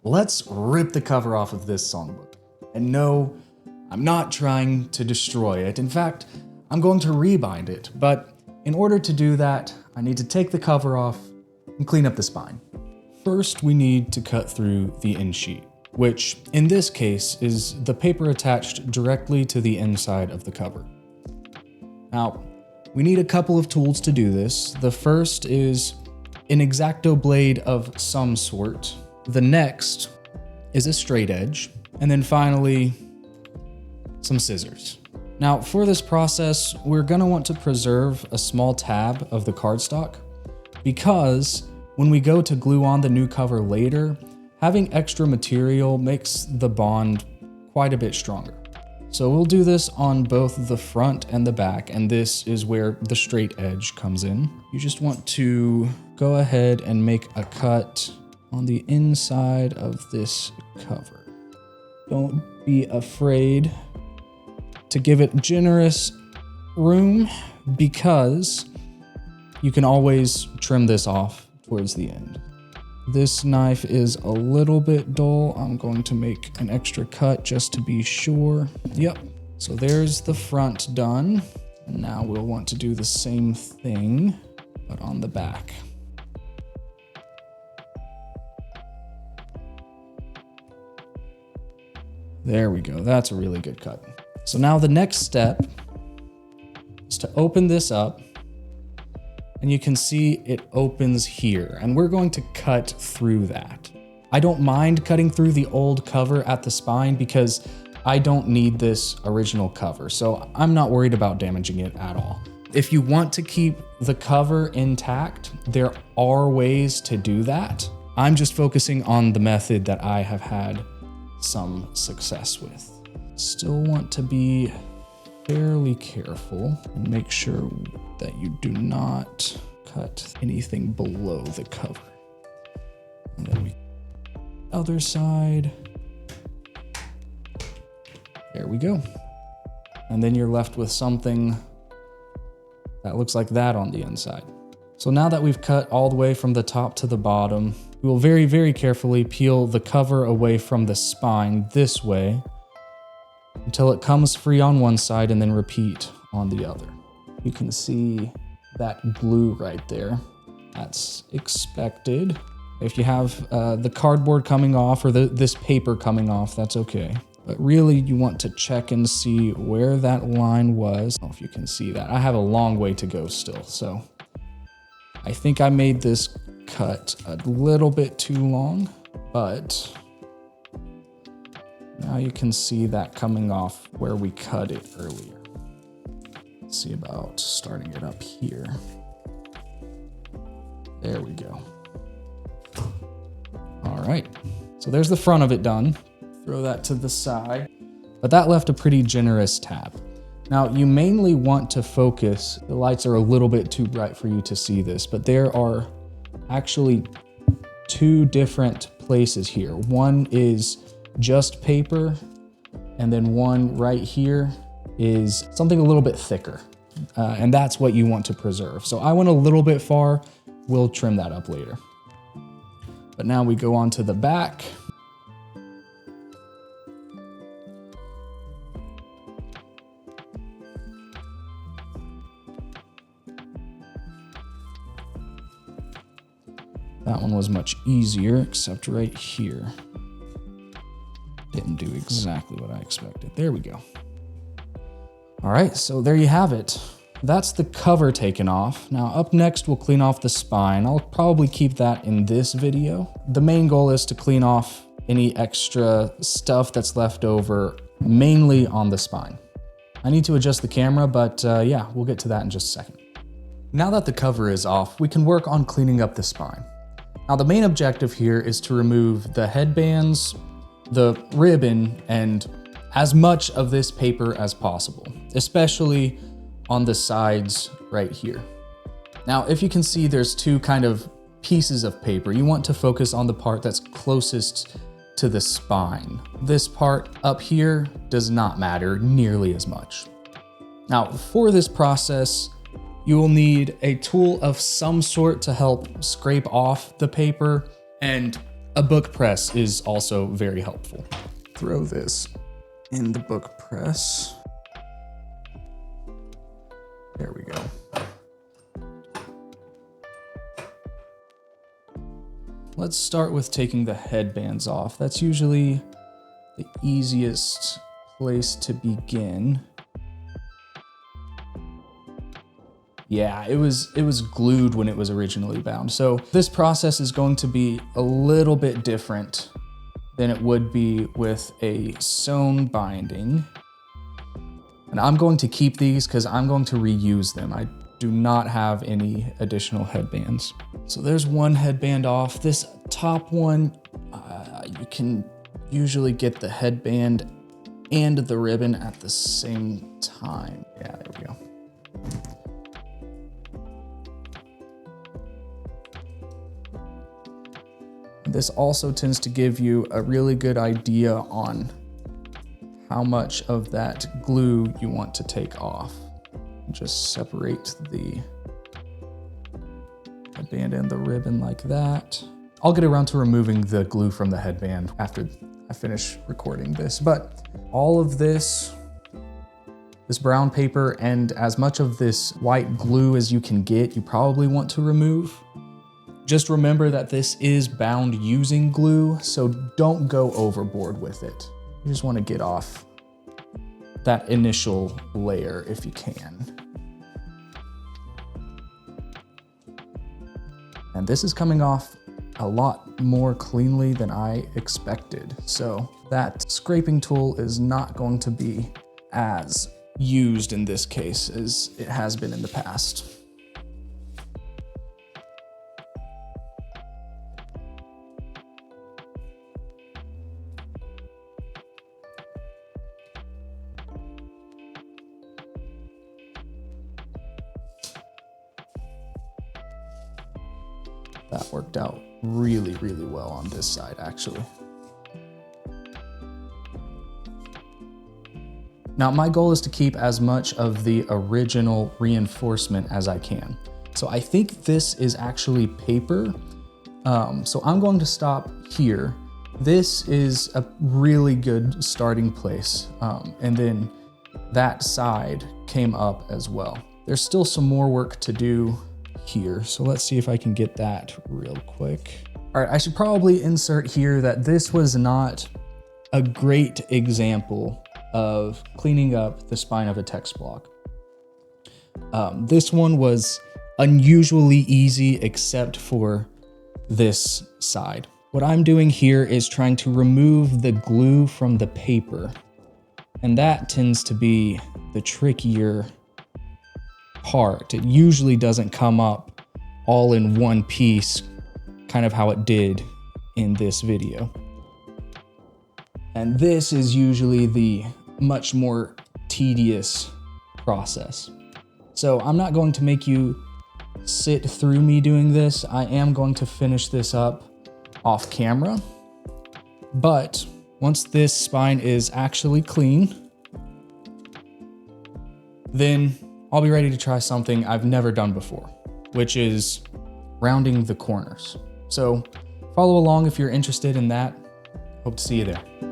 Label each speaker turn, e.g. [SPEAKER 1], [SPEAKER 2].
[SPEAKER 1] let's rip the cover off of this songbook. And no, I'm not trying to destroy it. In fact, I'm going to rebind it. But in order to do that, I need to take the cover off and clean up the spine. First, we need to cut through the end sheet, which in this case is the paper attached directly to the inside of the cover. Now, we need a couple of tools to do this. The first is an X-Acto blade of some sort. The next is a straight edge. And then finally, some scissors. Now, for this process, we're gonna want to preserve a small tab of the cardstock because when we go to glue on the new cover later, having extra material makes the bond quite a bit stronger. So we'll do this on both the front and the back, and this is where the straight edge comes in. You just want to go ahead and make a cut on the inside of this cover. Don't be afraid to give it generous room because you can always trim this off towards the end. This knife is a little bit dull. I'm going to make an extra cut just to be sure. Yep, so there's the front done. And now we'll want to do the same thing, but on the back. There we go, that's a really good cut. So now the next step is to open this up, and you can see it opens here, and we're going to cut through that. I don't mind cutting through the old cover at the spine because I don't need this original cover, so I'm not worried about damaging it at all. If you want to keep the cover intact, there are ways to do that. I'm just focusing on the method that I have had some success with. Still want to be fairly careful and make sure that you do not cut anything below the cover. And then we other side. There we go. And then you're left with something that looks like that on the inside. So now that we've cut all the way from the top to the bottom, we will very, very carefully peel the cover away from the spine this way until it comes free on one side and then repeat on the other. You can see that glue right there. That's expected. If you have the cardboard coming off or this paper coming off, that's okay. But really you want to check and see where that line was. I don't know if you can see that. I have a long way to go still, so I think I made this cut a little bit too long, but now you can see that coming off where we cut it earlier. Let's see about starting it up here. There we go. All right, so there's the front of it done. Throw that to the side, but that left a pretty generous tab. Now you mainly want to focus, the lights are a little bit too bright for you to see this, but there are actually two different places here. One is just paper, and then one right here is something a little bit thicker, and that's what you want to preserve. So I went a little bit far, we'll trim that up later. But now we go on to the back. That one was much easier, except right here. Didn't do exactly what I expected. There we go. All right, so there you have it. That's the cover taken off. Now up next, we'll clean off the spine. I'll probably keep that in this video. The main goal is to clean off any extra stuff that's left over, mainly on the spine. I need to adjust the camera, but yeah, we'll get to that in just a second. Now that the cover is off, we can work on cleaning up the spine. Now the main objective here is to remove the headbands, the ribbon, and as much of this paper as possible, especially on the sides right here. Now, if you can see, there's two kind of pieces of paper. You want to focus on the part that's closest to the spine. This part up here does not matter nearly as much. Now, for this process, you will need a tool of some sort to help scrape off the paper, and A book press is also very helpful. Throw this in the book press. There we go. Let's start with taking the headbands off. That's usually the easiest place to begin. Yeah, it was glued when it was originally bound. So this process is going to be a little bit different than it would be with a sewn binding. And I'm going to keep these because I'm going to reuse them. I do not have any additional headbands. So there's one headband off. This top one, you can usually get the headband and the ribbon at the same time. Yeah, there we go. This also tends to give you a really good idea on how much of that glue you want to take off. Just separate the headband and the ribbon like that. I'll get around to removing the glue from the headband after I finish recording this, but all of this brown paper and as much of this white glue as you can get, you probably want to remove. Just remember that this is bound using glue, so don't go overboard with it. You just want to get off that initial layer if you can. And this is coming off a lot more cleanly than I expected. So that scraping tool is not going to be as used in this case as it has been in the past. That worked out really, really well on this side, actually. Now, my goal is to keep as much of the original reinforcement as I can. So I think this is actually paper. So I'm going to stop here. This is a really good starting place. And then that side came up as well. There's still some more work to do here. So let's see if I can get that real quick. All right, I should probably insert here that this was not a great example of cleaning up the spine of a text block. This one was unusually easy except for this side. What I'm doing here is trying to remove the glue from the paper, and that tends to be the trickier part. It usually doesn't come up all in one piece, kind of how it did in this video. And this is usually the much more tedious process. So I'm not going to make you sit through me doing this. I am going to finish this up off camera. But once this spine is actually clean, then I'll be ready to try something I've never done before, which is rounding the corners. So follow along if you're interested in that. Hope to see you there.